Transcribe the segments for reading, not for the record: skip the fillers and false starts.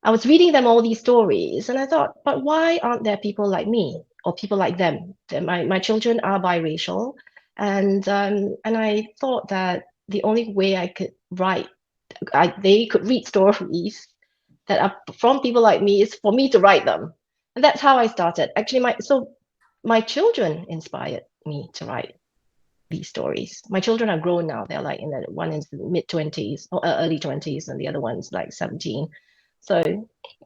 I was reading them all these stories, and I thought, but why aren't there people like me or people like them? My children are biracial, and I thought that the only way I could write, they could read stories that are from people like me is for me to write them, and that's how I started. Actually, my children inspired me to write these stories. My children are grown now. They're like one is mid-20s or early 20s, and the other one's like 17. So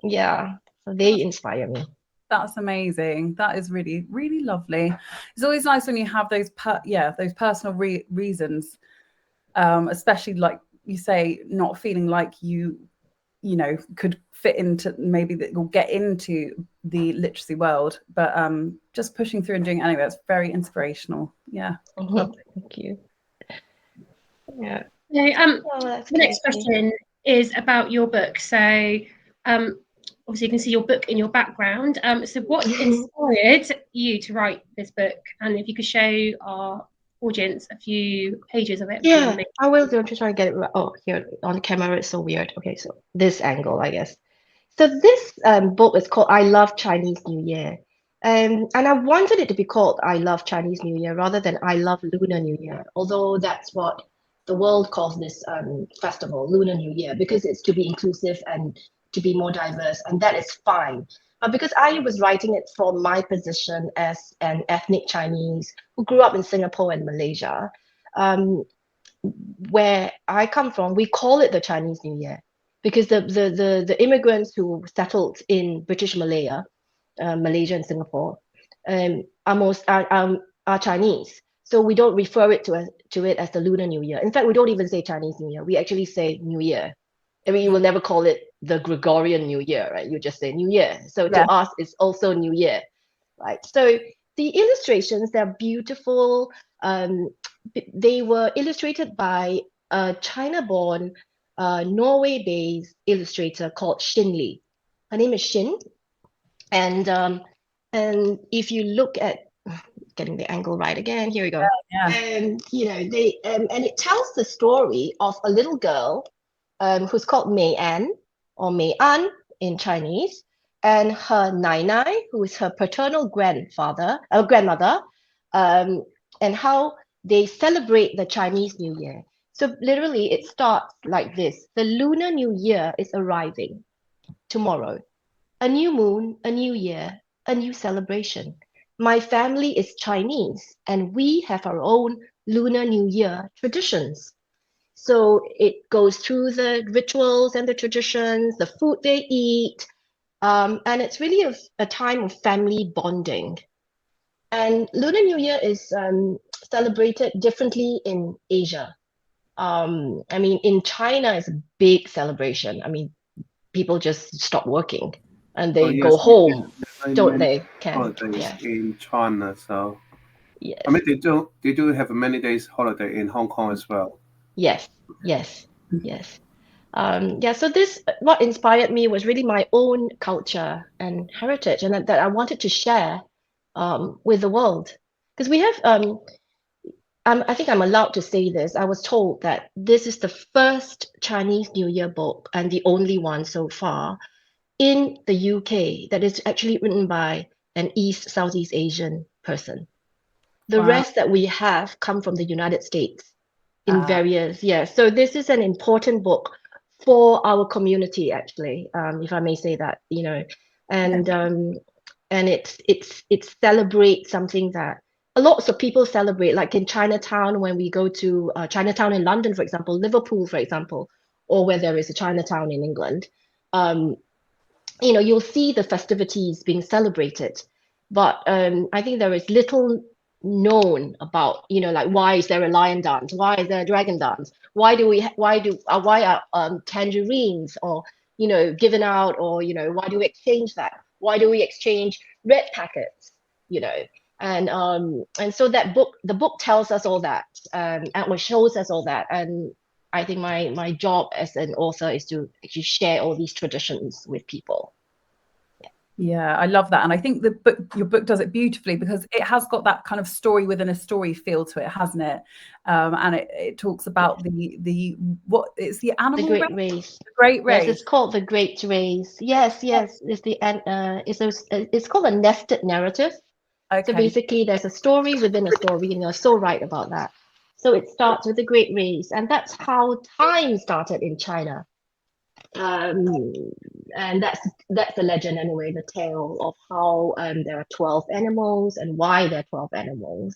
yeah, so they inspire me. That's amazing. That is really, really lovely. It's always nice when you have those, those personal reasons, especially like you say, not feeling like you know, could fit into maybe that will get into the literacy world, but just pushing through and doing it anyway. It's very inspirational. Yeah. Thank you. Yeah. So, Oh, the next question is about your book. So, obviously, you can see your book in your background. So, what inspired you to write this book? And if you could show our audience a few pages of it. Yeah, I will do. I'm just trying to get it right. Oh, here on the camera, it's so weird. Okay, so this angle, I guess. So this book is called I Love Chinese New Year. And I wanted it to be called I Love Chinese New Year rather than I Love Lunar New Year, although that's what the world calls this festival, Lunar New Year, because it's to be inclusive and to be more diverse, and that is fine. But because I was writing it from my position as an ethnic Chinese who grew up in Singapore and Malaysia, um, where I come from, we call it the Chinese New Year because the immigrants who settled in British Malaya, Malaysia and Singapore, are Chinese. So we don't refer it to it as the Lunar New Year. In fact, we don't even say Chinese New Year. We actually say New Year. I mean, you will never call it the Gregorian New Year, right? You just say New Year. So to us, it's also New Year, right? So the illustrations, they're beautiful. They were illustrated by a China-born, Norway-based illustrator called Shin Lee. Her name is Shin, and if you look at getting the angle right again, here we go. And you know and it tells the story of a little girl who's called Mei An or Mei An in Chinese, and her Nai Nai, who is her paternal grandmother, and how they celebrate the Chinese New Year. So literally, it starts like this: the Lunar New Year is arriving tomorrow. A new moon, a new year, a new celebration. My family is Chinese, and we have our own Lunar New Year traditions. So it goes through the rituals and the traditions, the food they eat, and it's really a time of family bonding. And Lunar New Year is celebrated differently in Asia. I mean, in China, it's a big celebration. I mean, people just stop working and they go home, don't they? Holidays in China, so yes. I mean, they do have many days holiday in Hong Kong as well. Yes. Yeah, so what inspired me was really my own culture and heritage, and that I wanted to share with the world. Because we have, I think I'm allowed to say this. I was told that this is the first Chinese New Year book and the only one so far in the UK that is actually written by an Southeast Asian person. The rest that we have come from the United States in various, So this is an important book for our community, actually, if I may say that, and it celebrates something that lots of people celebrate, like in Chinatown, when we go to Chinatown in London, for example, Liverpool, for example, or where there is a Chinatown in England. You'll see the festivities being celebrated, but I think there is little known about, like, why is there a lion dance? Why is there a dragon dance? Why are tangerines or given out, or why do we exchange that? Why do we exchange red packets? And so the book tells us all that, and shows us all that, and I think my job as an author is to actually share all these traditions with people. Yeah, I love that. And I think your book does it beautifully, because it has got that kind of story within a story feel to it, hasn't it? And it talks about what it's the The animal Great race, Race. the great Yes, race. it's called The Great Race. Yes, yes. It's called a nested narrative. So Okay. basically, there's a story within a story, and you're so right about that. So it starts with the Great Race, and that's how time started in China. Um, and that's the legend anyway, the tale of how there are 12 animals and why there are 12 animals.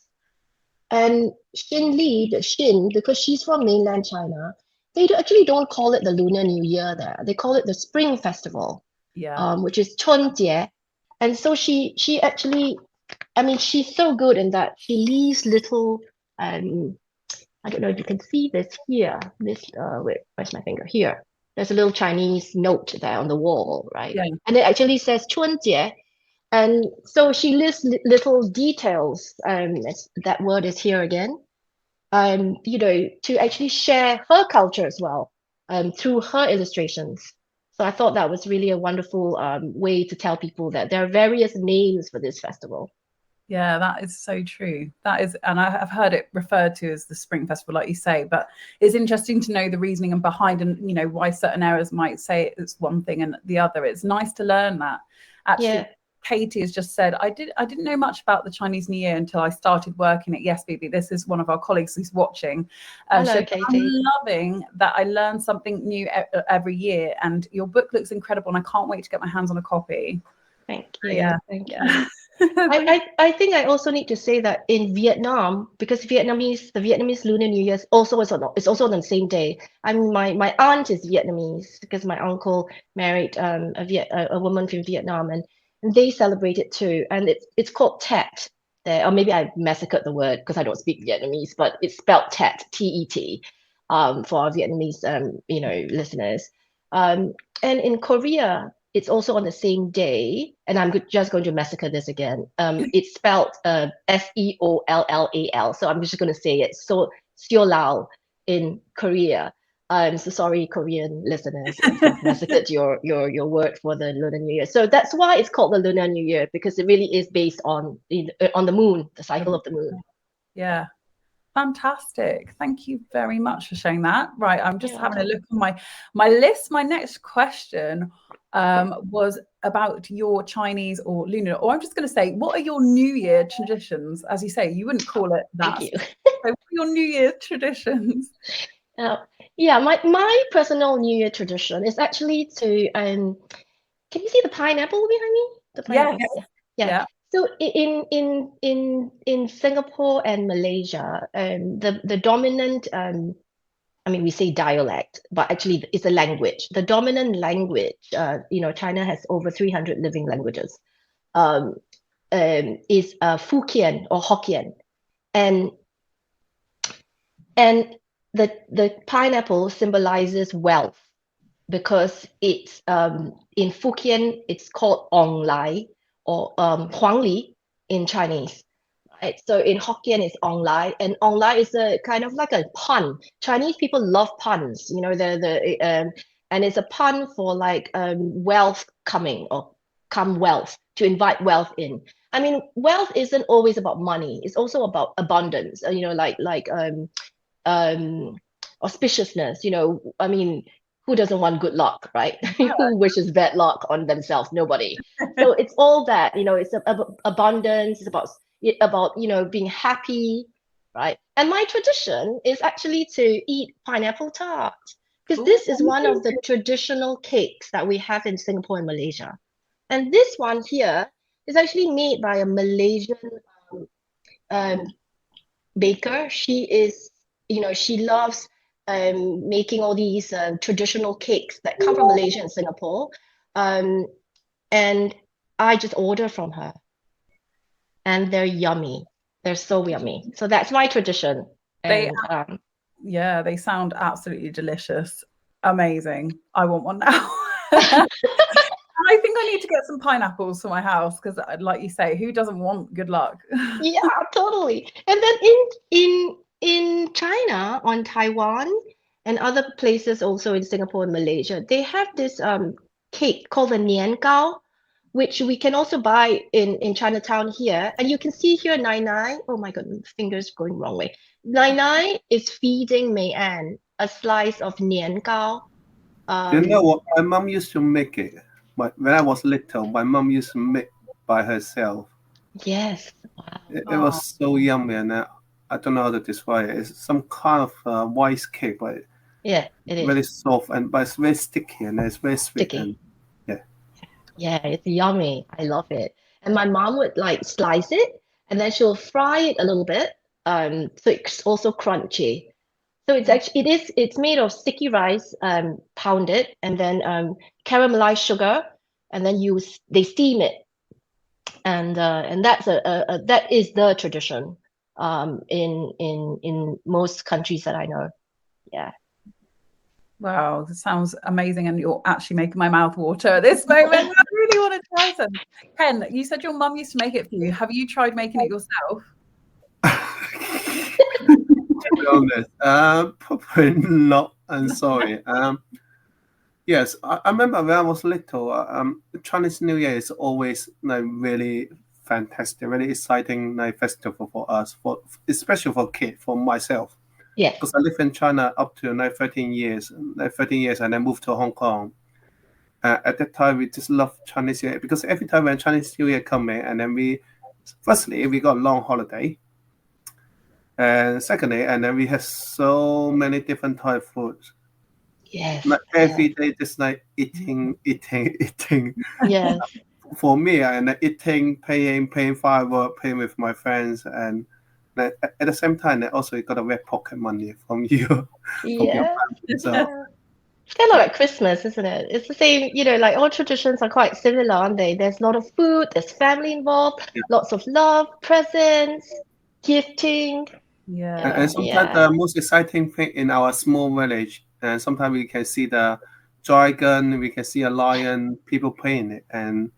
And Xin Li, the Xin, because she's from mainland China, actually don't call it the Lunar New Year there. They call it the Spring Festival, Yeah. which is 春节. And so she actually, I mean, she's so good in that she leaves little, I don't know if you can see this here. Wait, where's my finger? Here. There's a little Chinese note there on the wall, right? Yeah. And it actually says 春节. And so she lists little details, that word is here again, to actually share her culture as well, through her illustrations. So I thought that was really a wonderful way to tell people that there are various names for this festival. Yeah, that is so true. That is, and I have heard it referred to as the Spring Festival, like you say, but it's interesting to know the reasoning and behind, and why certain areas might say it's one thing and the other. It's nice to learn that. Actually, Yeah. Katie has just said, I didn't know much about the Chinese New Year until I started working at Yes Baby. This is one of our colleagues who's watching. Hello, Said, Katie. I'm loving that I learn something new every year, and your book looks incredible, and I can't wait to get my hands on a copy. Thank you. Yeah. Thank you. Yeah. I think I also need to say that in Vietnam, because the Vietnamese Lunar New Year is also on the same day. I mean, my aunt is Vietnamese because my uncle married a woman from Vietnam, and they celebrate it too. And it's called Tet. Or maybe I massacred the word because I don't speak Vietnamese, but it's spelled Tet, T-E-T, for our Vietnamese listeners. And in Korea, it's also on the same day, and I'm just going to massacre this again. It's spelled Seollal. So I'm just going to say it. So Seollal in Korea. I'm so sorry, Korean listeners, if I've massacred your word for the Lunar New Year. So that's why it's called the Lunar New Year, because it really is based on the moon, the cycle of the moon. Yeah. Fantastic. Thank you very much for sharing that. Right, I'm just having a look on my list. My next question was about your Chinese or lunar, or I'm just going to say, what are your New Year traditions? As you say, you wouldn't call it that. Thank you. So what are your New Year traditions? Yeah, my personal New Year tradition is actually to can you see the pineapple behind me? The pineapple. Yes. Yeah. Yeah. So in Singapore and Malaysia, the dominant I mean, we say dialect, but actually it's a language. The dominant language, China has over 300 living languages, is Fujian or Hokkien, and the pineapple symbolizes wealth because it's in Fujian it's called Ong Lai or Huang Li in Chinese. Right? So in Hokkien it's Ong Lai, and Ong Lai is a kind of like a pun. Chinese people love puns, and it's a pun for like wealth coming or come wealth, to invite wealth in. I mean, wealth isn't always about money. It's also about abundance. Auspiciousness. I mean, who doesn't want good luck, right? Who wishes bad luck on themselves? Nobody. So it's all that. It's about abundance. It's about being happy, right? And my tradition is actually to eat pineapple tart, because this is one of the traditional cakes that we have in Singapore and Malaysia. And this one here is actually made by a Malaysian baker. She loves making all these traditional cakes that come from Malaysia and Singapore. And I just order from her. And they're yummy. They're so yummy. So that's my tradition. They sound absolutely delicious. Amazing. I want one now. I think I need to get some pineapples for my house because, like you say, who doesn't want good luck? Yeah, totally. And then in China, on Taiwan, and other places also in Singapore and Malaysia, they have this cake called the nian gao, which we can also buy in Chinatown here. And you can see here Nai Nai. Oh my God, fingers going wrong way. Nai Nai is feeding Mei An a slice of nian gao. You know what? My mom used to make it. When I was little, my mom used to make by herself. Yes. Wow. It was so yummy, and I don't know how to describe it. It's some kind of rice cake, but Yeah, it is very soft, but it's very sticky and it's very sweet. sticky. And Yeah, it's yummy. I love it. And my mom would like slice it and then she'll fry it a little bit. So it's also crunchy. So it's actually it's made of sticky rice, pounded, and then caramelized sugar, and then they steam it, and that's that is the tradition in most countries that I know. Yeah. Wow, this sounds amazing, and you're actually making my mouth water at this moment. I really want to try some. Ken, you said your mum used to make it for you. Have you tried making it yourself? to be honest, probably not. I'm sorry. Yes, I remember when I was little. Chinese New Year is always like really fantastic, really exciting like festival for us, especially for kids, for myself. Yeah. Because I lived in China up to 13 years, and then moved to Hong Kong. At that time, we just loved Chinese New Year because every time when Chinese New Year coming, and then we got a long holiday, and secondly, and then we had so many different type of foods. Yes. Like every day, just like eating. Yes. For me, and eating, paying firework, paying with my friends, and at the same time, I also got a red pocket money from you. Yeah. So It's kind of like Christmas, isn't it? It's the same, like all traditions are quite similar, aren't they? There's a lot of food, there's family involved, yeah. lots of love, presents, gifting. Yeah. And sometimes the most exciting thing in our small village, and sometimes we can see the dragon, we can see a lion, people playing it, and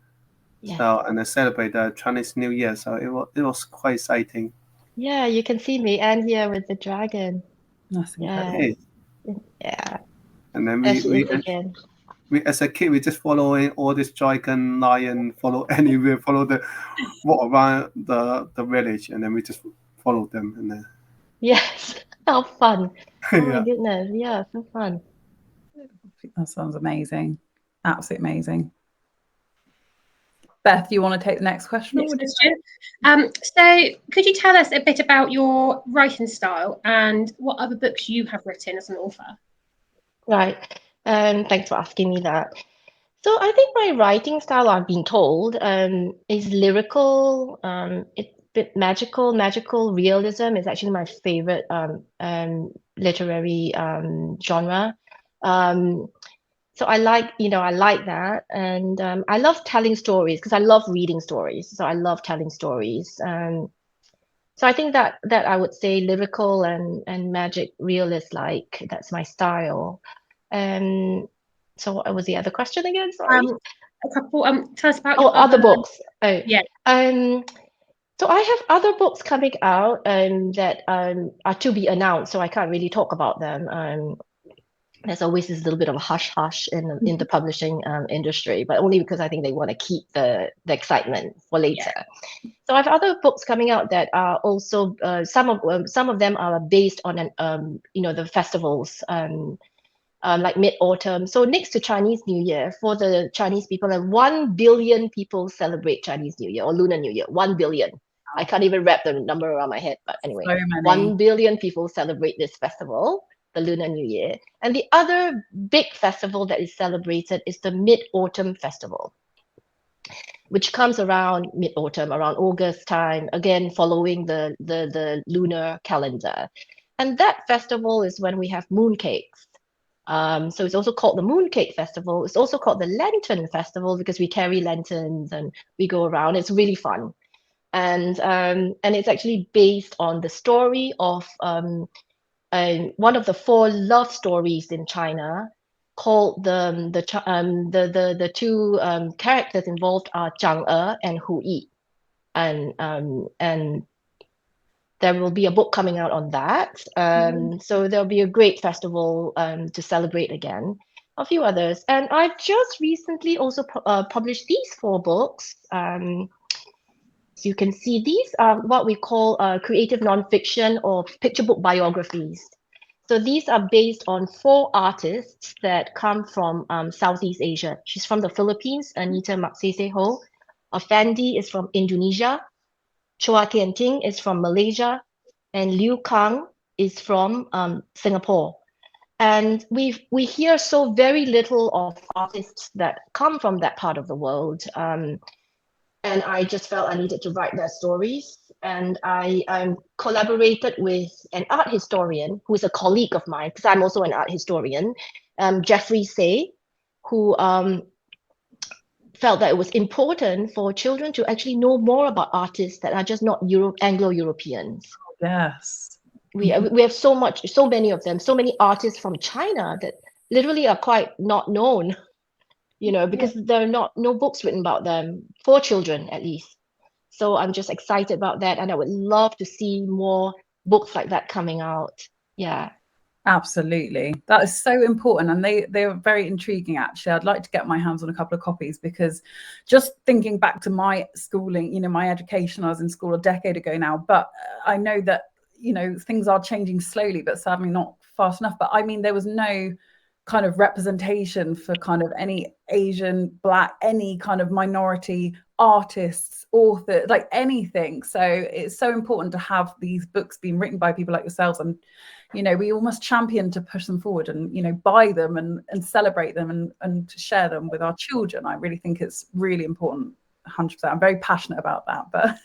they celebrate the Chinese New Year. So it was quite exciting. Yeah, you can see me and here with the dragon. That's incredible. Hey. Yeah. And then we as a kid, we just following all this dragon, lion, follow walk around the village, and then we just follow them. And then Yes, how fun. Oh my yeah. goodness. Yeah, so fun. That sounds amazing. Absolutely amazing. Beth, you want to take the next question? Next question. So could you tell us a bit about your writing style and what other books you have written as an author? Right. Thanks for asking me that. So I think my writing style, I've been told, is lyrical. It's a bit magical realism is actually my favorite literary genre. So I like that, and I love telling stories because I love reading stories. So I love telling stories. So I think that I would say lyrical and magic realist, like that's my style. So what was the other question again? Sorry. A couple. Tell us about your other books. Oh, yeah. So I have other books coming out that are to be announced, so I can't really talk about them. There's always this little bit of a hush in the publishing industry, but only because I think they want to keep the excitement for later. Yeah. So I have other books coming out that are also some of them are based on the festivals. Like Mid-Autumn. So next to Chinese New Year, for the Chinese people, 1 billion people celebrate Chinese New Year or Lunar New Year. 1 billion. I can't even wrap the number around my head, but anyway, so many. 1 billion people celebrate this festival, the Lunar New Year. And the other big festival that is celebrated is the Mid-Autumn Festival, which comes around Mid-Autumn, around August time, again, following the lunar calendar. And that festival is when we have mooncakes. So it's also called the Mooncake Festival. It's also called the Lantern Festival because we carry lanterns and we go around. It's really fun, and it's actually based on the story of one of the 4 love stories in China, called the two characters involved are Zhang E and Hu Yi, and there will be a book coming out on that. So there'll be a great festival to celebrate again. a few others. And I've just recently also published these 4 books. So you can see these are what we call creative nonfiction or picture book biographies. So these are based on 4 artists that come from Southeast Asia. She's from the Philippines, Anita Magsaysay-Ho. Effendi is from Indonesia. Chua Kian Ting is from Malaysia. And Liu Kang is from Singapore. And we hear so very little of artists that come from that part of the world. And I just felt I needed to write their stories. And I collaborated with an art historian who is a colleague of mine, because I'm also an art historian, Jeffrey Say, who felt that it was important for children to actually know more about artists that are just not Anglo-Europeans. Yes. We have so many of them, so many artists from China that literally are quite not known, because there are no books written about them for children, at least. So I'm just excited about that, and I would love to see more books like that coming out. Yeah. Absolutely. That is so important, and they are very intriguing, actually. I'd like to get my hands on a couple of copies, because just thinking back to my schooling, my education, I was in school a decade ago now, but I know that things are changing slowly, but sadly not fast enough. But I mean, there was no kind of representation for kind of any Asian, Black, any kind of minority artists, authors, like anything. So it's so important to have these books being written by people like yourselves, and we almost champion to push them forward and buy them and celebrate them and to share them with our children. I really think it's really important. 100%. I'm very passionate about that. But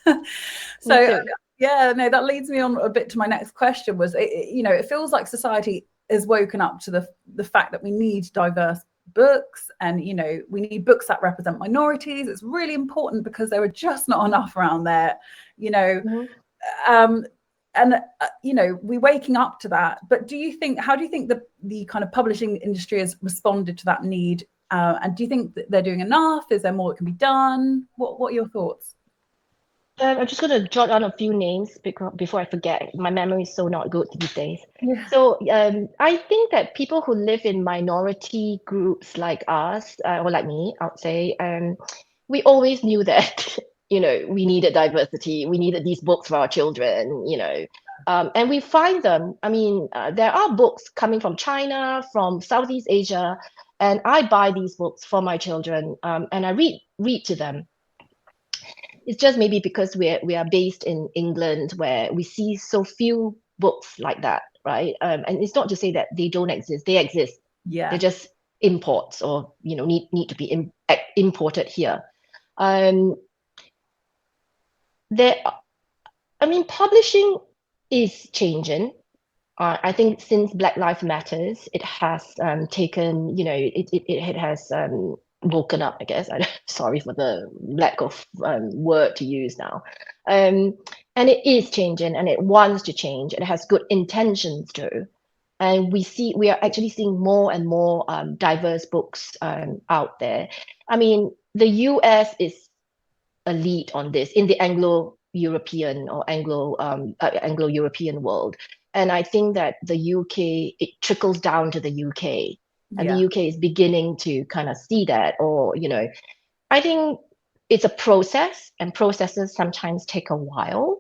so yeah, no, that leads me on a bit to my next question. Was it feels like society has woken up to the fact that we need diverse books, and we need books that represent minorities. It's really important because there are just not enough around there. And we're waking up to that. But how do you think the kind of publishing industry has responded to that need? And do you think that they're doing enough? Is there more that can be done? What are your thoughts? I'm just going to jot down a few names before I forget. My memory is so not good these days. Yeah. So I think that people who live in minority groups like us, or like me, I would say, we always knew that, we needed diversity. We needed these books for our children, and we find them. I mean, there are books coming from China, from Southeast Asia, and I buy these books for my children, and I read to them. It's just maybe because we are based in England, where we see so few books like that, right? And it's not to say that they don't exist. They exist. Yeah. They're just imports, or need to be imported here. Publishing is changing. I think since Black Lives Matters, it has taken, it has woken up, I guess. Sorry for the lack of word to use now. And it is changing, and it wants to change. It has good intentions too. And we are actually seeing more and more diverse books out there. I mean, the US is a lead on this in the Anglo-European or Anglo-European world. And I think that the UK, it trickles down to the UK. And the UK is beginning to kind of see that, or, I think it's a process, and processes sometimes take a while,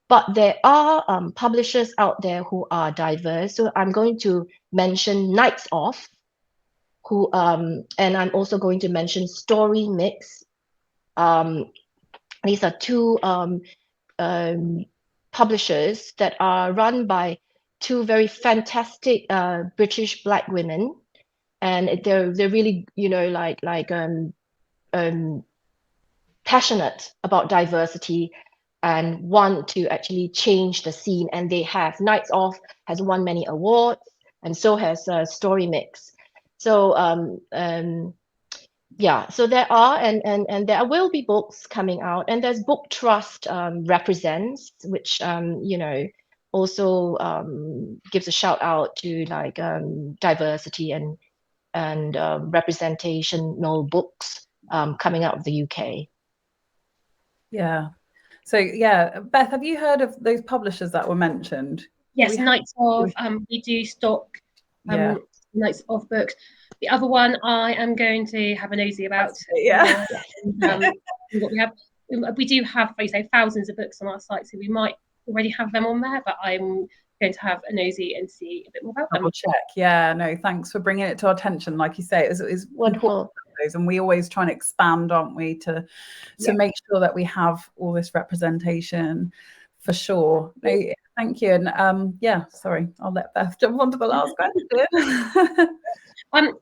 but there are publishers out there who are diverse. So I'm going to mention Nights Off, and I'm also going to mention Story Mix. These are 2 publishers that are run by 2 very fantastic British Black women, and they're really passionate about diversity and want to actually change the scene. And they have Nights Off has won many awards, and so has Story Mix. So so there are, and there will be books coming out, and there's Book Trust Represents, which also gives a shout out to diversity and representational books coming out of the UK. Yeah. So yeah, Beth, have you heard of those publishers that were mentioned? Yes, Nights Of. We do stock notes of books. The other one I am going to have a nosy about. Yeah. What we have. We do have, like you say, thousands of books on our site, so we might already have them on there, but I'm going to have a nosy and see a bit more about them. Double check. Yeah, no, thanks for bringing it to our attention. Like you say, it's Wonderful. And we always try and expand, aren't we, to make sure that we have all this representation for sure. No, thank you. And yeah, sorry, I'll let Beth jump on to the last question.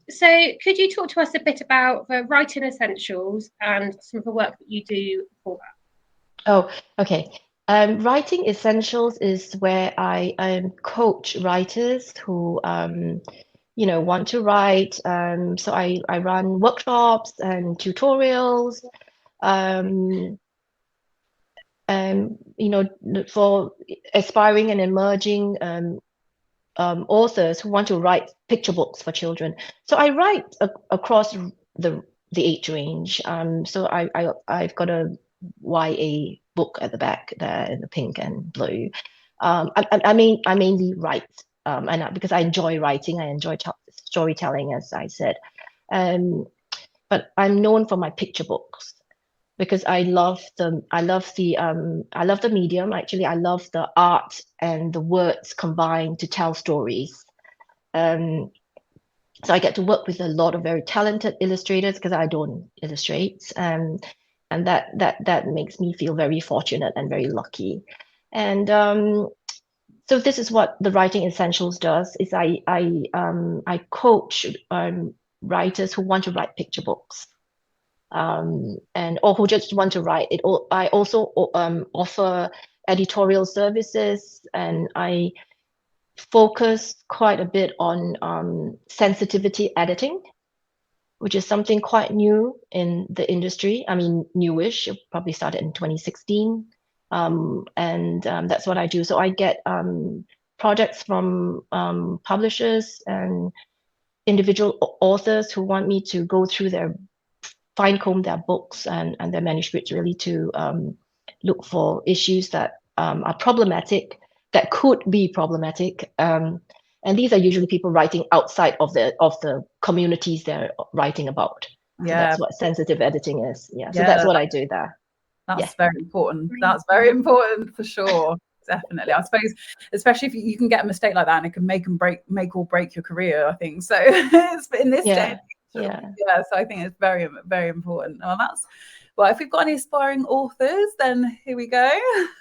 So could you talk to us a bit about the writing essentials and some of the work that you do for that? Oh, okay. Writing essentials is where I coach writers who want to write. So I run workshops and tutorials. For aspiring and emerging authors who want to write picture books for children. So I write across the age range. So I've got a YA book at the back there in the pink and blue. I mainly write, because I enjoy writing, I enjoy storytelling, as I said. But I'm known for my picture books because I love the medium. Actually, I love the art and the words combined to tell stories. So I get to work with a lot of very talented illustrators because I don't illustrate, and that makes me feel very fortunate and very lucky. And so this is what the Writing Essentials does: is I coach writers who want to write picture books. Or who just want to write it. I also offer editorial services, and I focus quite a bit on sensitivity editing, which is something quite new in the industry. I mean, newish. It probably started in 2016, and that's what I do. So I get projects from publishers and individual authors who want me to go through fine comb their books and their manuscripts, really, to look for issues that are problematic, that could be problematic. And these are usually people writing outside of the communities they're writing about. So that's what sensitive editing is. So that's what I do there. That's very important. That's very important for sure. Definitely. I suppose, especially if you can get a mistake like that and it can make or break your career, I think. So in this day. So I think it's very, very important. Well, if we've got any aspiring authors, then here we go.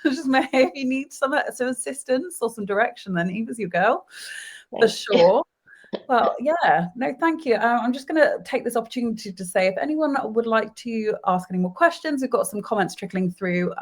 Just if you need some assistance or some direction, then Eva's your girl for sure. Well, no, thank you. I'm just going to take this opportunity to say, if anyone would like to ask any more questions, we've got some comments trickling through.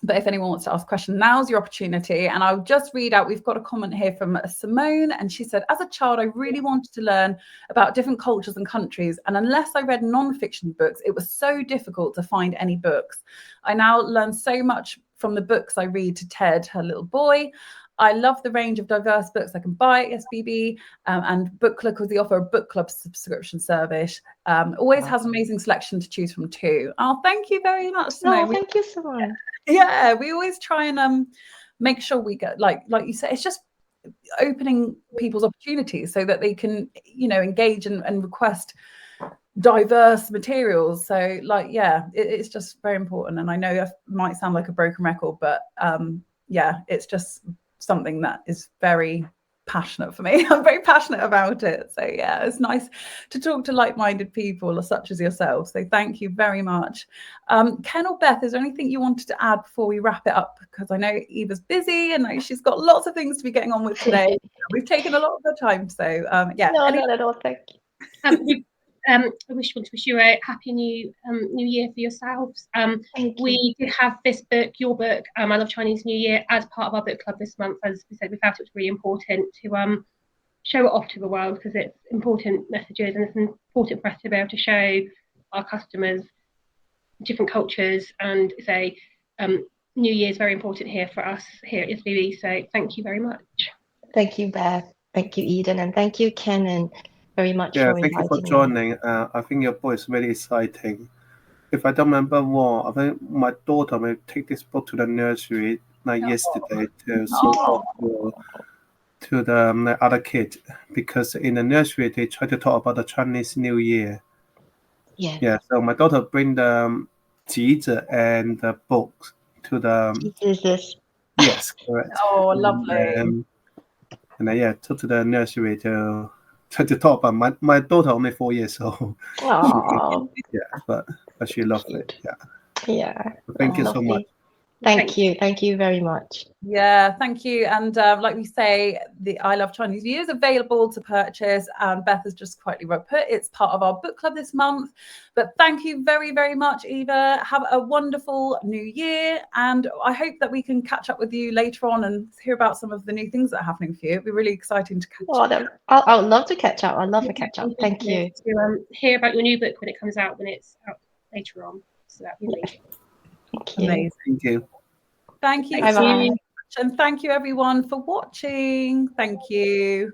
But if anyone wants to ask a question, now's your opportunity. And I'll just read out, we've got a comment here from Simone. And she said, as a child, I really wanted to learn about different cultures and countries. And unless I read non-fiction books, it was so difficult to find any books. I now learn so much from the books I read to Ted, her little boy. I love the range of diverse books I can buy at SBB, and Book Club, because they offer a book club subscription service. Always has an amazing selection to choose from too. Oh, thank you very much, Simone. Thank you so much. Yeah, we always try and make sure we get, like you said, it's just opening people's opportunities so that they can, engage and request diverse materials. So it's just very important. And I know it might sound like a broken record, but it's just something that is very passionate for me. I'm very passionate about it. So it's nice to talk to like-minded people such as yourself. So thank you very much. Ken or Beth, is there anything you wanted to add before we wrap it up? Because I know Eva's busy and she's got lots of things to be getting on with today. We've taken a lot of her time. So no, not at all. Thank you. I want to wish you a happy new year for yourselves. We did have this book, your book, I Love Chinese New Year, as part of our book club this month. As we said, we felt it was really important to show it off to the world, because it's important messages, and it's important for us to be able to show our customers different cultures, and say New Year is very important here for us here at SBB. So thank you very much. Thank you, Beth. Thank you, Eden, and thank you, Ken, and very much for thank you for joining. I think your book is very exciting. If I don't remember wrong, I think my daughter may take this book to the nursery yesterday to to the other kids, because in the nursery they try to talk about the Chinese New Year. Yeah. Yeah, so my daughter bring the 旗子 and the books to the yes, correct. Oh, lovely. And then yeah, took to the nursery to try to talk about my daughter only 4 years old. Oh, Yeah, but she loved it. Yeah. yeah. Thank you so Lovely. much. Thank you very much. Yeah, thank you. And like we say, the I Love Chinese New Year is available to purchase. And Beth has just quietly put it's part of our book club this month. But thank you very, very much, Eva. Have a wonderful new year. And I hope that we can catch up with you later on and hear about some of the new things that are happening for you. It'd be really exciting to catch up. I would love to catch up. I'd love to catch up. Thank you. To hear about your new book when it comes out, when it's out later on. So that'd be amazing. Thank you. Amazing. Thank you. Thank you Thank so you. much. And thank you everyone for watching. Thank you.